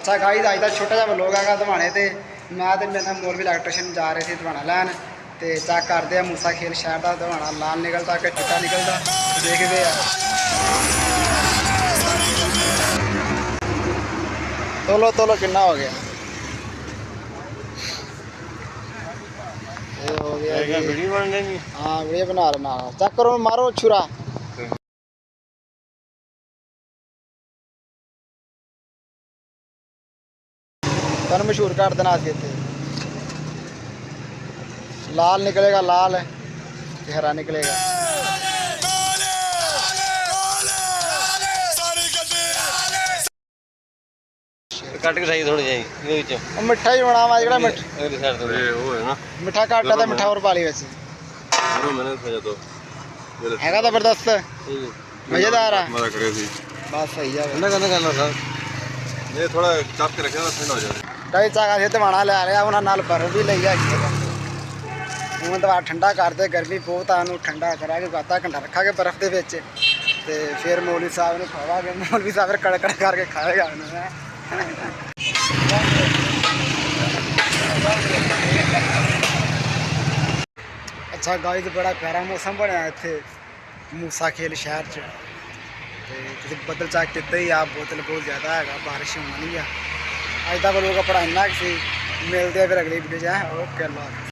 अच्छा गाइस अज का छोटा जहा व्लॉग है दवाने तो मैं तो मेरे मौलवी इलैक्ट्रीशियन जा रहे थे दवाना लैन तो चेक करते हैं मूसा खेल शहर का दवाना लाल निकलता कि चिट्टा निकलता देखते हैं। तोलो तोलो कितना हो गया ये हो गया वीडियो बन रही। हाँ वीडियो बना रहे ना चेक करो मारो छुरा तुम मशहूर कर देना इतने लाल निकलेगा लाल हरा निकलेगा। कट के सही थोड़ी जाई मिठा ही बनावा जो मिठा घट है मिठा और पाली वैसे है जबरदस्त मजेदार है बस सही है थोड़ा चाप के रखे ठंडा हो जाए कई चागा से दवाना लै लिया उन्होंने बर्फ भी ली है हूँ दवा ठंडा करते गर्मी बहुत है ठंडा करा के आधा घंटा रखा के बर्फ के फिर मौलवी साहब ने खावागे मौलवी साहब फिर कड़कड़ करके खाएगा अच्छा गाइस बड़ा प्यारा मौसम बनया इत्थे मूसा खेल शहर च बदल चेक किते ही आप बोतल बहुत ज़्यादा है बारिश होनी है अज तक लोग अपना इन्ना मिलते फिर अगली वीडियो च ओके अल्लाह।